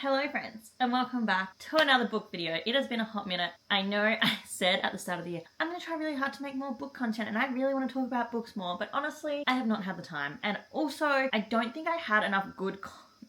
Hello friends, and welcome back to another book video. It has been a hot minute. I know I said at the start of the year, I'm going to try really hard to make more book content, and I really want to talk about books more, but honestly, I have not had the time. And also, I don't think I had enough good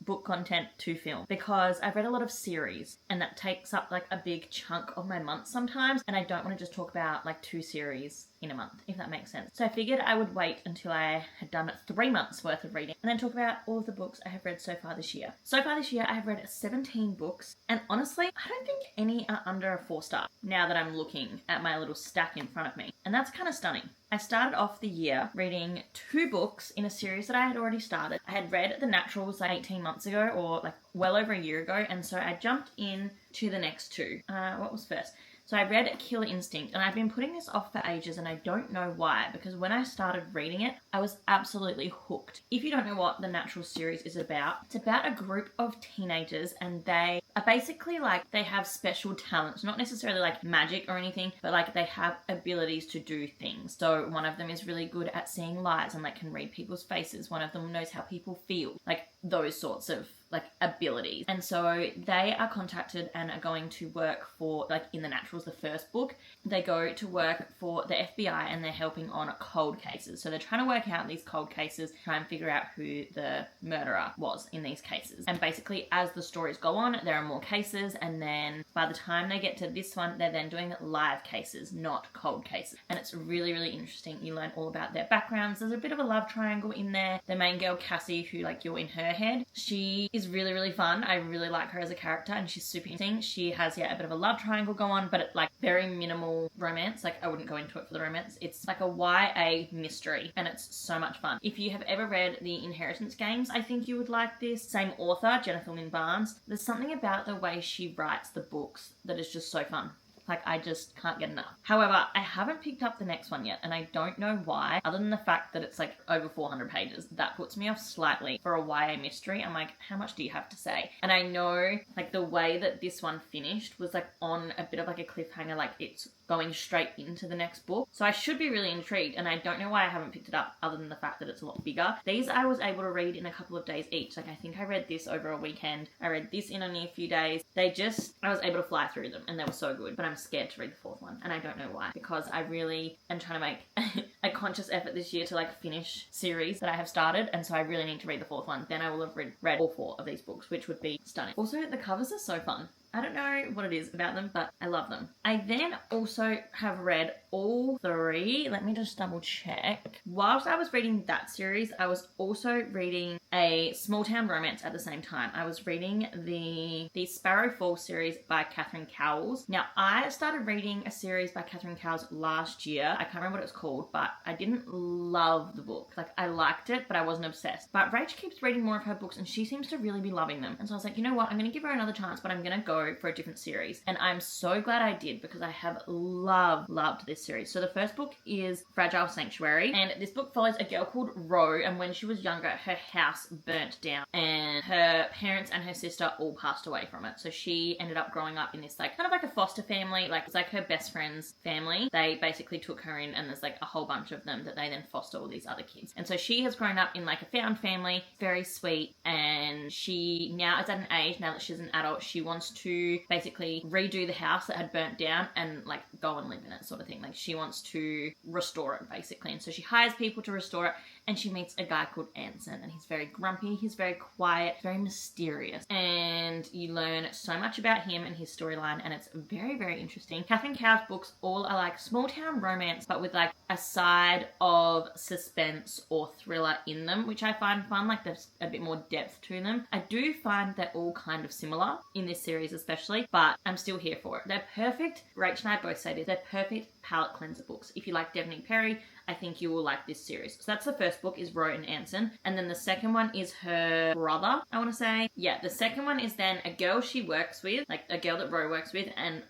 book content to film because I've read a lot of series and that takes up like a big chunk of my month sometimes, and I don't want to just talk about like 2 series in a month, if that makes sense. So I figured I would wait until I had done 3 months worth of reading and then talk about all of the books I have read so far this year. So far this year I have read 17 books, and honestly I don't think any are under a 4-star now that I'm looking at my little stack in front of me, and that's kind of stunning. I started off the year reading 2 books in a series that I had already started. I had read The Naturals like 18 months ago, or like well over a year ago, and so I jumped in to the next 2. What was first? So I read Killer Instinct, and I've been putting this off for ages, and I don't know why, because when I started reading it, I was absolutely hooked. If you don't know what the Naturals series is about, it's about a group of teenagers, and they are basically like, they have special talents, not necessarily like magic or anything, but like they have abilities to do things. So one of them is really good at seeing lights and like can read people's faces. One of them knows how people feel, like those sorts of like abilities. And so they are contacted and are going to work for, like in The Naturals, the first book, they go to work for the FBI and they're helping on cold cases. So they're trying to work out these cold cases, try and figure out who the murderer was in these cases. And basically as the stories go on, there are more cases, and then by the time they get to this one, they're then doing live cases, not cold cases. And it's really, really interesting. You learn all about their backgrounds. There's a bit of a love triangle in there. The main girl, Cassie, who like you're in her head, she is really, really fun. I really like her as a character, and she's super interesting. She has, yeah, a bit of a love triangle go on, but it's like very minimal romance. Like I wouldn't go into it for the romance. It's like a YA mystery, and it's so much fun. If you have ever read the Inheritance Games, I think you would like this. Same author, Jennifer Lynn Barnes. There's something about the way she writes the books that is just so fun. Like, I just can't get enough. However, I haven't picked up the next one yet, and I don't know why, other than the fact that it's like over 400 pages. That puts me off slightly for a YA mystery. I'm like, how much do you have to say? And I know, like, the way that this one finished was like on a bit of like a cliffhanger, like it's going straight into the next book. So I should be really intrigued, and I don't know why I haven't picked it up other than the fact that it's a lot bigger. These I was able to read in a couple of days each. Like I think I read this over a weekend. I read this in only a few days. I was able to fly through them, and they were so good, but I'm scared to read the 4th one, and I don't know why, because I really am trying to make a conscious effort this year to like finish series that I have started, and so I really need to read the 4th one. Then I will have read all 4 of these books, which would be stunning. Also, the covers are so fun. I don't know what it is about them, but I love them. I then also have read all 3. Let me just double check. Whilst I was reading that series, I was also reading a small town romance at the same time. I was reading the Sparrow Falls series by Catherine Cowles. Now, I started reading a series by Catherine Cowles last year. I can't remember what it's called, but I didn't love the book. Like, I liked it, but I wasn't obsessed. But Rach keeps reading more of her books, and she seems to really be loving them. And so I was like, you know what? I'm going to give her another chance, but I'm going to go for a different series. And I'm so glad I did, because I have loved this series. So the first book is Fragile Sanctuary, and this book follows a girl called Ro, and when she was younger, her house burnt down and her parents and her sister all passed away from it. So she ended up growing up in this like kind of like a foster family. Like it's like her best friend's family. They basically took her in, and there's like a whole bunch of them that they then foster all these other kids. And so she has grown up in like a found family, very sweet, and she now is at an age, now that she's an adult, she wants to basically redo the house that had burnt down and like go and live in it, sort of thing. Like she wants to restore it basically, and so she hires people to restore it, and she meets a guy called Anson, and he's very grumpy, he's very quiet, very mysterious, and you learn so much about him and his storyline, and it's very, very interesting. Catherine Cowles' books all are like small town romance, but with like a side of suspense or thriller in them, which I find fun. Like there's a bit more depth to them. I do find they're all kind of similar in this series especially, but I'm still here for it. They're perfect. Rach and I both say this. They're perfect palate cleanser books. If you like Devney Perry, I think you will like this series. So that's the first book, is Ro and Anson. And then the second one is her brother, I want to say. Yeah, the second one is then a girl she works with, like a girl that Ro works with, and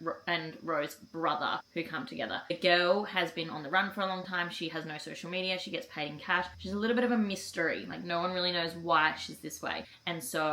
Ro's brother, who come together. The girl has been on the run for a long time. She has no social media. She gets paid in cash. She's a little bit of a mystery. Like no one really knows why she's this way. And so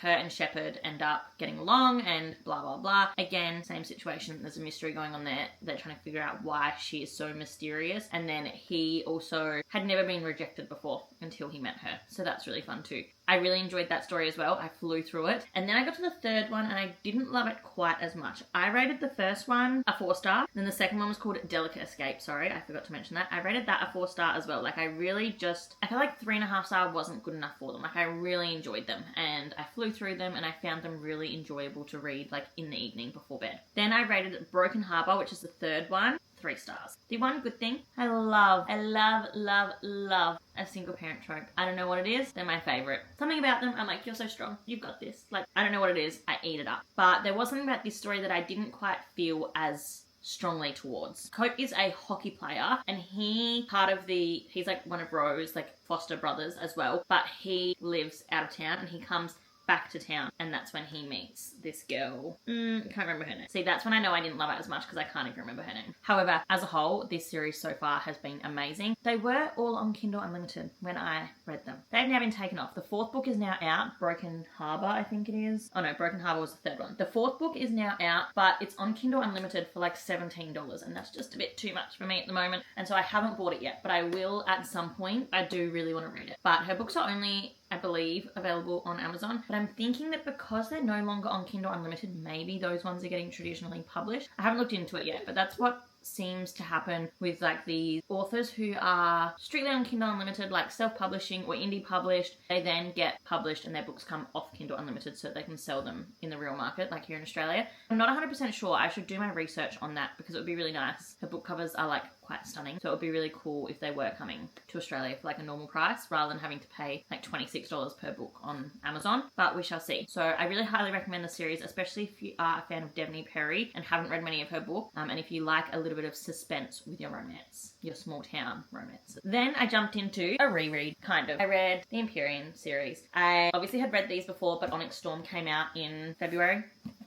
her and Shepherd end up getting along and blah, blah, blah. Again, same situation. There's a mystery going on there. They're trying to figure out why she is so mysterious. And then he also had never been rejected before until he met her. So that's really fun too. I really enjoyed that story as well. I flew through it. And then I got to the third one and I didn't love it quite as much. I rated the first one a 4-star. Then the second one was called Delicate Escape. Sorry, I forgot to mention that. I rated that a 4-star as well. Like I felt like 3.5-star wasn't good enough for them. Like I really enjoyed them and I flew through them and I found them really enjoyable to read like in the evening before bed. Then I rated Broken Harbour, which is the third one, 3 stars. The one good thing, I love a single parent trope. I don't know what it is. They're my favorite. Something about them, I'm like, you're so strong. You've got this. Like, I don't know what it is. I eat it up. But there was something about this story that I didn't quite feel as strongly towards. Cope is a hockey player and he's like one of Rose's like foster brothers as well, but he lives out of town and he comes back to town and that's when he meets this girl. I can't remember her name. See, that's when I know I didn't love it as much because I can't even remember her name. However, as a whole, this series so far has been amazing. They were all on Kindle Unlimited when I read them. They've now been taken off. The 4th book is now out, Broken Harbour I think it is. Oh no, Broken Harbour was the 3rd one. The 4th book is now out, but it's on Kindle Unlimited for like $17 and that's just a bit too much for me at the moment. And so I haven't bought it yet, but I will at some point. I do really want to read it. But her books are only, I believe, available on Amazon. But I'm thinking that because they're no longer on Kindle Unlimited, maybe those ones are getting traditionally published. I haven't looked into it yet, but that's what seems to happen with like these authors who are strictly on Kindle Unlimited, like self-publishing or indie published. They then get published and their books come off Kindle Unlimited so they can sell them in the real market, like here in Australia. I'm not 100% sure. I should do my research on that because it would be really nice. Her book covers are like quite stunning, so it would be really cool if they were coming to Australia for like a normal price rather than having to pay like $26 per book on Amazon, but we shall see. So I really highly recommend the series, especially if you are a fan of Devney Perry and haven't read many of her books, and if you like a little bit of suspense with your romance, your small town romance. Then I jumped into a reread, kind of. I read the Imperion series. I obviously had read these before, but Onyx Storm came out in February,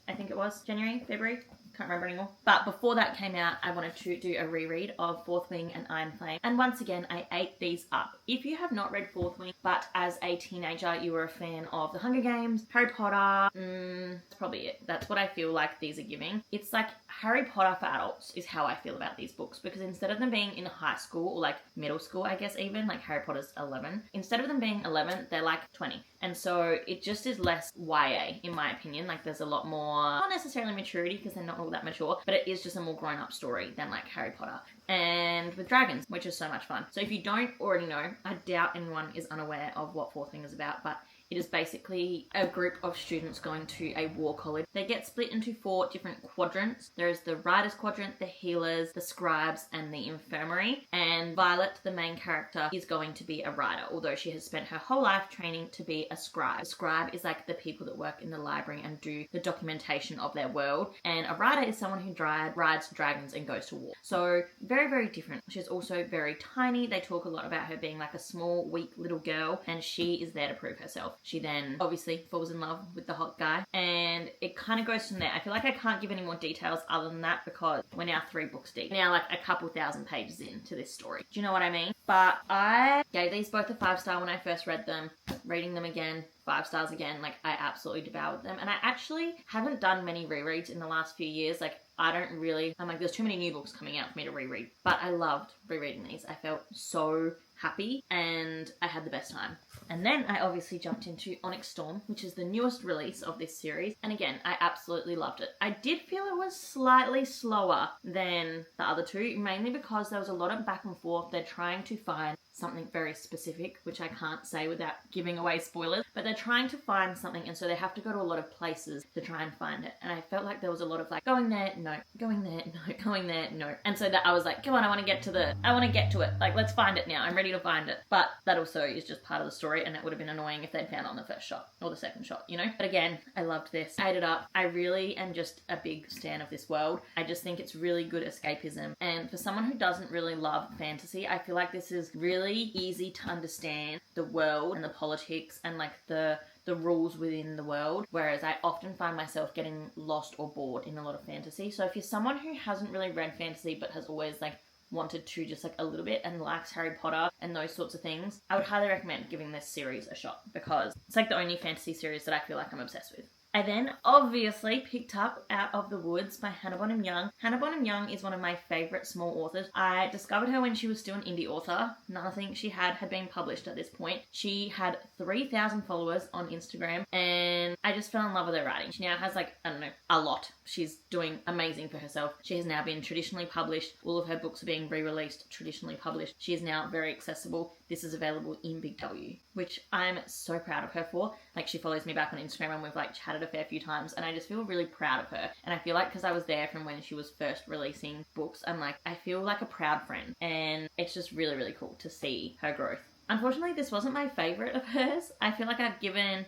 I think it was, January, February? Can't remember anymore. But before that came out, I wanted to do a reread of Fourth Wing and Iron Flame. And once again, I ate these up. If you have not read Fourth Wing, but as a teenager you were a fan of The Hunger Games, Harry Potter, that's probably it. That's what I feel like these are giving. It's like Harry Potter for adults is how I feel about these books, because instead of them being in high school or like middle school, I guess even, like Harry Potter's 11, instead of them being 11, they're like 20. And so it just is less YA, in my opinion. Like there's a lot more, not necessarily maturity because they're not all that mature, but it is just a more grown-up story than like Harry Potter. And with dragons, which is so much fun. So if you don't already know, I doubt anyone is unaware of what Fourth Wing is about, but it is basically a group of students going to a war college. They get split into 4 different quadrants. There is the Riders quadrant, the Healers, the Scribes, and the Infirmary. And Violet, the main character, is going to be a rider, although she has spent her whole life training to be a scribe. A scribe is like the people that work in the library and do the documentation of their world. And a rider is someone who rides dragons and goes to war. So very, very different. She's also very tiny. They talk a lot about her being like a small, weak little girl, and she is there to prove herself. She then obviously falls in love with the hot guy, and it kind of goes from there. I feel like I can't give any more details other than that because we're now 3 books deep. Now like a couple thousand pages into this story. Do you know what I mean? But I gave these both a 5-star when I first read them. Reading them again, 5 stars again. Like I absolutely devoured them, and I actually haven't done many rereads in the last few years. Like I'm like, there's too many new books coming out for me to reread, but I loved rereading these. I felt so happy and I had the best time. And then I obviously jumped into Onyx Storm, which is the newest release of this series. And again, I absolutely loved it. I did feel it was slightly slower than the other 2, mainly because there was a lot of back and forth. They're trying to find something very specific, which I can't say without giving away spoilers, but they're trying to find something, and so they have to go to a lot of places to try and find it. And I felt like there was a lot of like going there, no, going there, no, going there, no. And so that I was like, come on, I want to get to it. Like, let's find it now. I'm ready to find it. But that also is just part of the story, and it would have been annoying if they'd found it on the first shot or the second shot, you know? But again, I loved this. I ate it up. I really am just a big stan of this world. I just think it's really good escapism. And for someone who doesn't really love fantasy, I feel like this is really easy to understand the world and the politics and like the rules within the world, whereas I often find myself getting lost or bored in a lot of fantasy. So if you're someone who hasn't really read fantasy but has always like wanted to just like a little bit and likes Harry Potter and those sorts of things, I would highly recommend giving this series a shot because it's like the only fantasy series that I feel like I'm obsessed with. I I then obviously picked up Out of the Woods by Hannah Bonham Young. Hannah Bonham Young is one of my favourite small authors. I discovered her when she was still an indie author. Nothing she had been published at this point. She had 3,000 followers on Instagram, and I just fell in love with her writing. She now has like, I don't know, a lot. She's doing amazing for herself. She has now been traditionally published. All of her books are being re-released, traditionally published. She is now very accessible. This is available in Big W, which I'm so proud of her for. Like, she follows me back on Instagram and we've like chatted a fair few times, and I just feel really proud of her. And I feel like because I was there from when she was first releasing books, I'm like, I feel like a proud friend, and it's just really, really cool to see her growth. Unfortunately, this wasn't my favourite of hers. I feel like I've given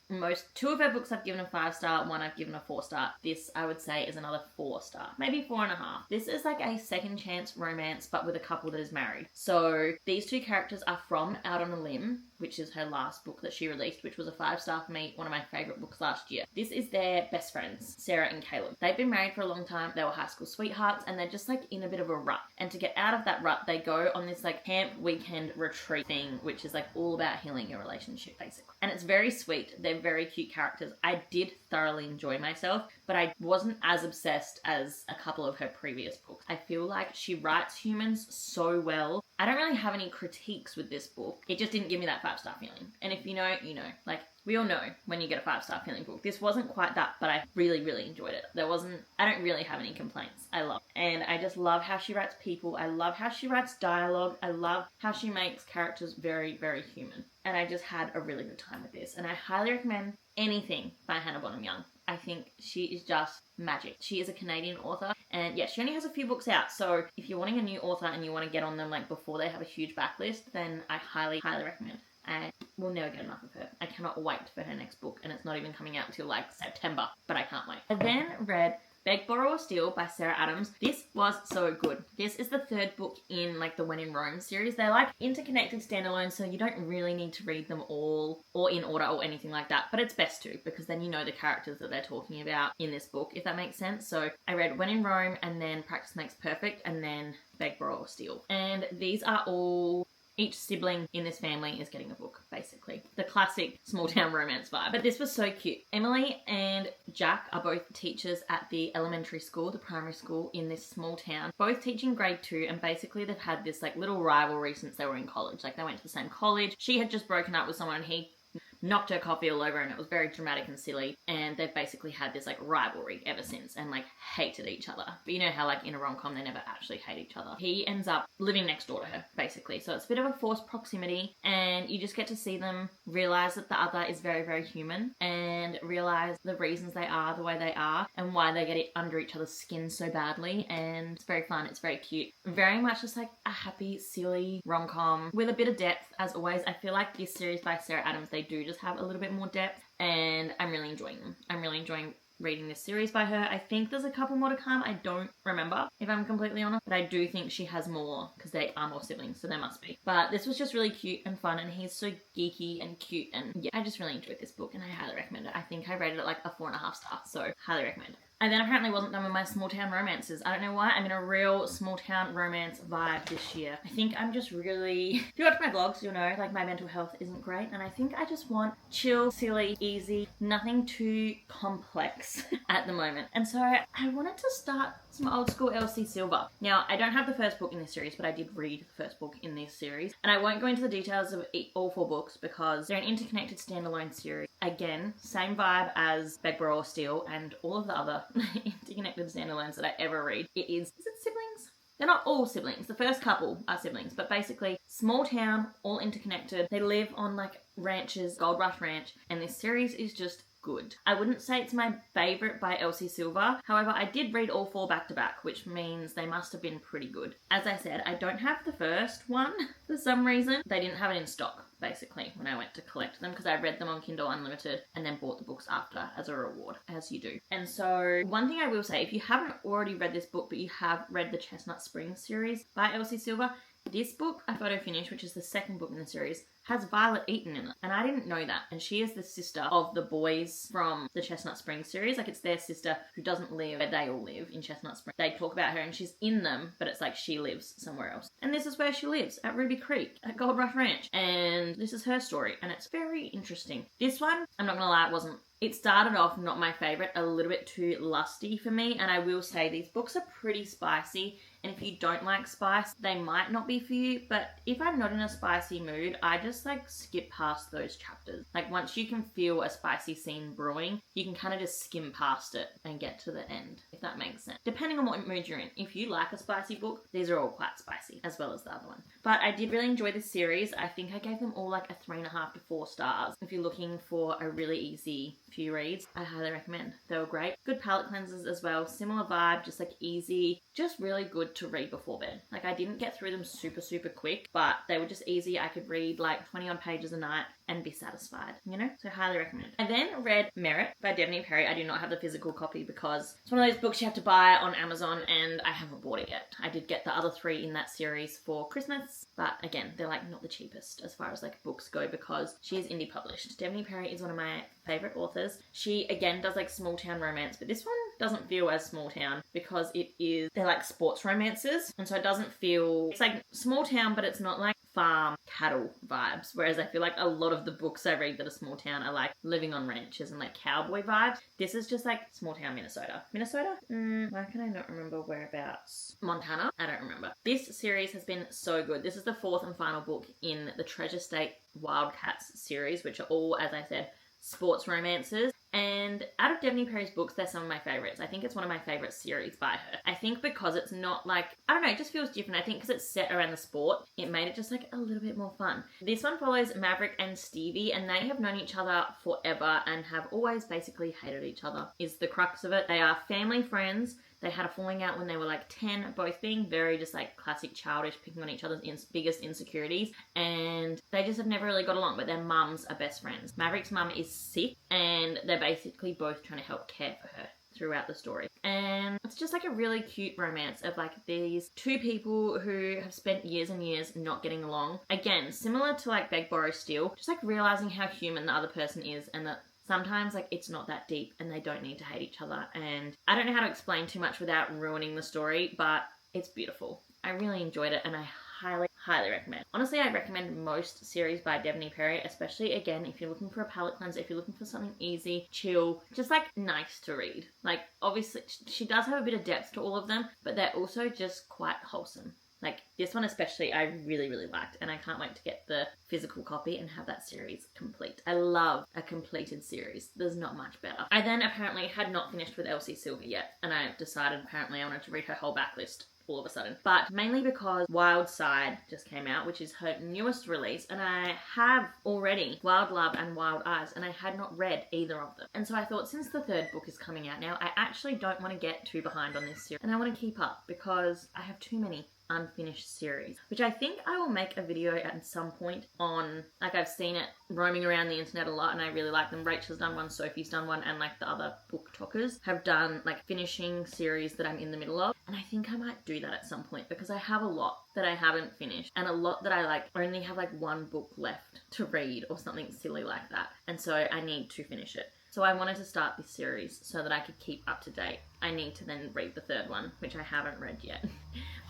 two of her books I've given a 5-star, one I've given a 4-star. This, I would say, is another 4-star, maybe 4.5. This is like a second chance romance, but with a couple that is married. So these two characters are from Out on a Limb, which is her last book that she released, which was a 5-star for me, one of my favourite books last year. This is their best friends, Sarah and Caleb. They've been married for a long time. They were high school sweethearts, and they're just like in a bit of a rut. And to get out of that rut, they go on this like camp weekend retreat thing, which is like all about healing your relationship, basically. And it's very sweet. They're very cute characters. I did thoroughly enjoy myself, but I wasn't as obsessed as a couple of her previous books. I feel like she writes humans so well. I don't really have any critiques with this book. It just didn't give me that 5-star feeling. And if you know, you know. Like, we all know when you get a 5-star feeling book. This wasn't quite that, but I really, really enjoyed it. I don't really have any complaints. I love it. And I just love how she writes people. I love how she writes dialogue. I love how she makes characters very, very human. And I just had a really good time with this. And I highly recommend anything by Hannah Bonham Young. I think she is just magic. She is a Canadian author, and yeah, she only has a few books out, so if you're wanting a new author and you want to get on them like before they have a huge backlist, then I highly, highly recommend. I will never get enough of her. I cannot wait for her next book, and it's not even coming out until like September, but I can't wait. I then read Beg, Borrow or Steal by Sarah Adams. This was so good. This is the third book in like the When in Rome series. They're like interconnected standalones, so you don't really need to read them all or in order or anything like that, but it's best to, because then you know the characters that they're talking about in this book, if that makes sense. So I read When in Rome, and then Practice Makes Perfect, and then Beg, Borrow or Steal. And these are all... Each sibling in this family is getting a book, basically. The classic small town romance vibe. But this was so cute. Emily and Jack are both teachers at the elementary school, the primary school in this small town. Both teaching grade 2, and basically they've had this like little rivalry since they were in college. Like, they went to the same college. She had just broken up with someone, and he knocked her coffee all over, and it was very dramatic and silly, and they've basically had this like rivalry ever since, and like hated each other. But you know how like in a rom-com they never actually hate each other. He ends up living next door to her, basically, so it's a bit of a forced proximity, and you just get to see them realize that the other is very, very human, and realize the reasons they are the way they are, and why they get it under each other's skin so badly. And it's very fun, it's very cute, very much just like a happy, silly rom-com with a bit of depth. As always, I feel like this series by Sarah Adams, they do just have a little bit more depth, and I'm really enjoying them. I'm really enjoying reading this series by her. I think there's a couple more to come. I don't remember, if I'm completely honest, but I do think she has more, because they are more siblings, so there must be. But this was just really cute and fun, and he's so geeky and cute, and yeah, I just really enjoyed this book, and I highly recommend it. I think I rated it like a 4.5 star, so highly recommend it. I then apparently wasn't done with my small town romances. I don't know why. I'm in a real small town romance vibe this year. I think I'm just really... If you watch my vlogs, you'll know like my mental health isn't great, and I think I just want chill, silly, easy, nothing too complex at the moment. And so I wanted to start some old school Elsie Silva. Now, I don't have the first book in this series, but I did read the first book in this series, and I won't go into the details of all 4 books because they're an interconnected standalone series. Again, same vibe as Beg, Borrow or Steal and all of the other interconnected standalones that I ever read. Is it siblings? They're not all siblings. The first couple are siblings, but basically small town, all interconnected. They live on like ranches, Gold Rush Ranch, and this series is just good. I wouldn't say it's my favourite by Elsie Silva. However, I did read all 4 back to back, which means they must have been pretty good. As I said, I don't have the first one for some reason. They didn't have it in stock, basically, when I went to collect them, because I read them on Kindle Unlimited and then bought the books after as a reward, as you do. And so one thing I will say, if you haven't already read this book, but you have read the Chestnut Springs series by Elsie Silva, this book, A Photo Finish, which is the second book in the series, has Violet Eaton in it. And I didn't know that. And she is the sister of the boys from the Chestnut Springs series. Like, it's their sister who doesn't live where they all live in Chestnut Springs. They talk about her and she's in them, but it's like she lives somewhere else. And this is where she lives, at Ruby Creek, at Gold Rush Ranch. And this is her story. And it's very interesting. This one, I'm not gonna lie, it started off not my favourite, a little bit too lusty for me, and I will say these books are pretty spicy, and if you don't like spice, they might not be for you, but if I'm not in a spicy mood, I just like skip past those chapters. Like, once you can feel a spicy scene brewing, you can kind of just skim past it and get to the end, if that makes sense. Depending on what mood you're in. If you like a spicy book, these are all quite spicy, as well as the other one. But I did really enjoy this series. I think I gave them all like a 3.5 to 4 stars. If you're looking for a really easy few reads, I highly recommend. They were great. Good palette cleansers as well. Similar vibe, just like easy, just really good to read before bed. Like, I didn't get through them super quick, but they were just easy. I could read like 20 odd pages a night and be satisfied, you know? So highly recommend. I then read Merit by Devney Perry. I do not have the physical copy because it's one of those books you have to buy on Amazon and I haven't bought it yet. I did get the other 3 in that series for Christmas, but again, they're like not the cheapest as far as like books go because she is indie published. Devney Perry is one of my favorite authors. She again does like small town romance, but this one doesn't feel as small town because they're like sports romances, and so it doesn't feel, it's like small town, but it's not like farm cattle vibes, whereas I feel like a lot of the books I read that are small town are like living on ranches and like cowboy vibes. This is just like small town Minnesota. Why can I not remember whereabouts? Montana? I don't remember. This series has been so good. This is the 4th and final book in the Treasure State Wildcats series, which are all, as I said, sports romances. And out of Devney Perry's books, they're some of my favourites. I think it's one of my favourite series by her. I think because it's not like, I don't know, it just feels different. I think because it's set around the sport, it made it just like a little bit more fun. This one follows Maverick and Stevie, and they have known each other forever and have always basically hated each other, is the crux of it. They are family friends. They had a falling out when they were like 10, both being very just like classic childish, picking on each other's biggest insecurities. And they just have never really got along, but their mums are best friends. Maverick's mum is sick and they're basically both trying to help care for her throughout the story. And it's just like a really cute romance of like these 2 people who have spent years and years not getting along. Again, similar to like Beg, Borrow, Steal, just like realizing how human the other person is and that sometimes like it's not that deep and they don't need to hate each other. And I don't know how to explain too much without ruining the story, but it's beautiful. I really enjoyed it and I highly recommend. Honestly, I recommend most series by Devney Perry, especially again if you're looking for a palette cleanser, if you're looking for something easy, chill, just like nice to read. Like, obviously she does have a bit of depth to all of them, but they're also just quite wholesome. Like, this one especially I really liked, and I can't wait to get the physical copy and have that series complete. I love a completed series. There's not much better. I then apparently had not finished with Elsie Silva yet, and I decided apparently I wanted to read her whole backlist all of a sudden. But mainly because Wild Side just came out, which is her newest release, and I have already Wild Love and Wild Eyes, and I had not read either of them. And so I thought, since the 3rd book is coming out now, I actually don't want to get too behind on this series, and I want to keep up because I have too many unfinished series, which I think I will make a video at some point on. Like, I've seen it roaming around the internet a lot and I really like them. Rachel's done one, Sophie's done one, and like the other book talkers have done like finishing series that I'm in the middle of, and I think I might do that at some point because I have a lot that I haven't finished and a lot that I like only have like 1 book left to read or something silly like that, and so I need to finish it. So I wanted to start this series so that I could keep up to date. I need to then read the 3rd one, which I haven't read yet.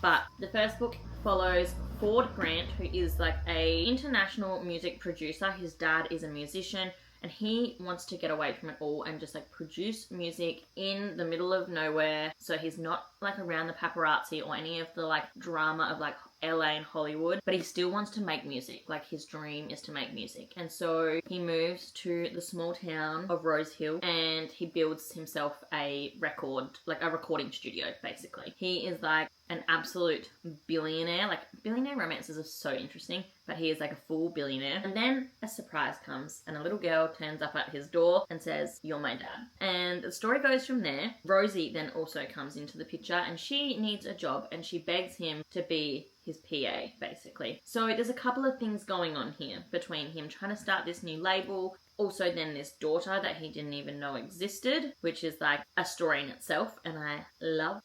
But the first book follows Ford Grant, who is like a international music producer. His dad is a musician and he wants to get away from it all and just like produce music in the middle of nowhere. So he's not like around the paparazzi or any of the like drama of like LA and Hollywood, but he still wants to make music. Like, his dream is to make music. And so he moves to the small town of Rose Hill and he builds himself a recording studio, basically. He is like an absolute billionaire. Like, billionaire romances are so interesting, but he is like a full billionaire. And then a surprise comes and a little girl turns up at his door and says, "You're my dad." And the story goes from there. Rosie then also comes into the picture and she needs a job and she begs him to be his PA, basically. So there's a couple of things going on here between him trying to start this new label, also then this daughter that he didn't even know existed, which is like a story in itself, and I love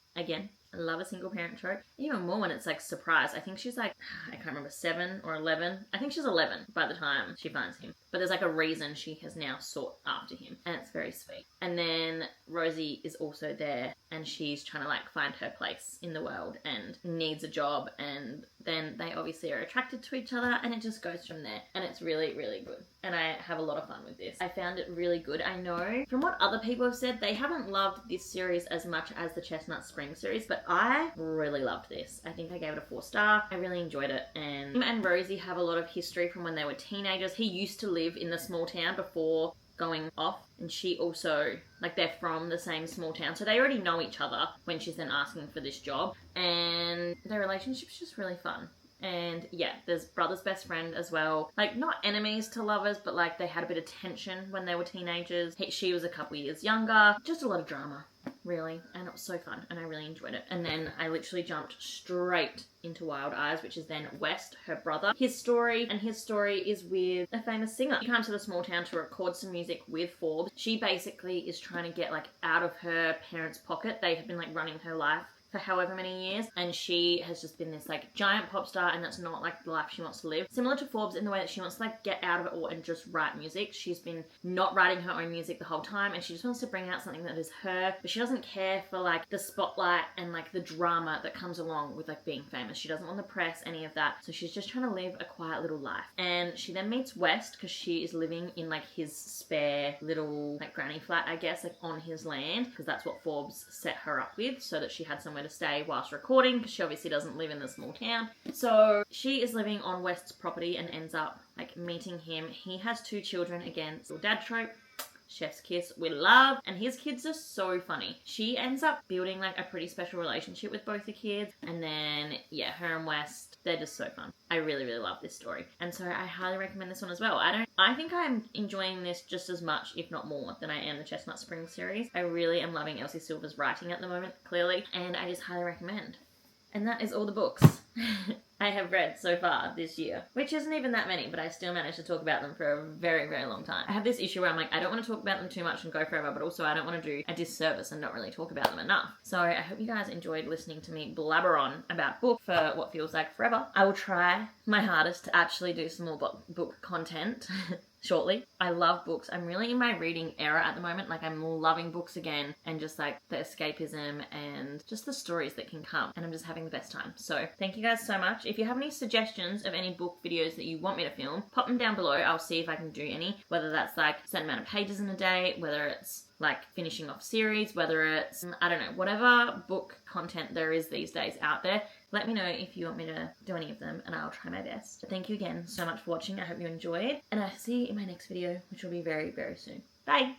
I love a single parent trope. Even more when it's like surprise. I think she's like, I can't remember, 7 or 11. I think she's 11 by the time she finds him. But there's like a reason she has now sought after him. And it's very sweet. And then Rosie is also there and she's trying to like find her place in the world and needs a job. And then they obviously are attracted to each other and it just goes from there. And it's really, really good. And I have a lot of fun with this. I found it really good. I know from what other people have said, they haven't loved this series as much as the Chestnut Spring series, but I really loved this. I think I gave it a 4-star. I really enjoyed it. And him and Rosie have a lot of history from when they were teenagers. He used to live in the small town before going off, and she also, like, they're from the same small town, so they already know each other when she's then asking for this job, and their relationship's just really fun. And yeah, there's brother's best friend as well. Like, not enemies to lovers, but like they had a bit of tension when they were teenagers. She was a couple years younger. Just a lot of drama, really. And it was so fun and I really enjoyed it. And then I literally jumped straight into Wild Eyes, which is then West, her brother. His story is with a famous singer. She comes to the small town to record some music with Forbes. She basically is trying to get like out of her parents' pocket. They have been like running her life for however many years, and she has just been this like giant pop star, and that's not like the life she wants to live. Similar to Forbes in the way that she wants to like get out of it all and just write music. She's been not writing her own music the whole time, and she just wants to bring out something that is her, but she doesn't care for like the spotlight and like the drama that comes along with like being famous. She doesn't want the press, any of that, so she's just trying to live a quiet little life. And she then meets West because she is living in like his spare little like granny flat, I guess, like on his land, because that's what Forbes set her up with, so that she had somewhere to stay whilst recording, because she obviously doesn't live in the small town. So she is living on West's property and ends up like meeting him. He has 2 children, again, still dad trope. Chef's kiss, we love, and his kids are so funny. She ends up building like a pretty special relationship with both the kids, and then yeah, her and West, they're just so fun. I really, really love this story, and so I highly recommend this one as well. I think I'm enjoying this just as much, if not more, than I am the Chestnut Spring series. I really am loving Elsie Silva's writing at the moment, clearly, and I just highly recommend. And that is all the books I have read so far this year, which isn't even that many, but I still managed to talk about them for a very, very long time. I have this issue where I'm like, I don't want to talk about them too much and go forever, but also I don't want to do a disservice and not really talk about them enough. So I hope you guys enjoyed listening to me blabber on about books for what feels like forever. I will try my hardest to actually do some more book content shortly. I love books. I'm really in my reading era at the moment. Like, I'm loving books again, and just like the escapism and just the stories that can come, and I'm just having the best time. So thank you guys so much. If you have any suggestions of any book videos that you want me to film, pop them down below. I'll see if I can do any, whether that's like a certain amount of pages in a day, whether it's like finishing off series, whether it's, I don't know, whatever book content there is these days out there. Let me know if you want me to do any of them, and I'll try my best. Thank you again so much for watching. I hope you enjoyed, and I'll see you in my next video, which will be very, very soon. Bye!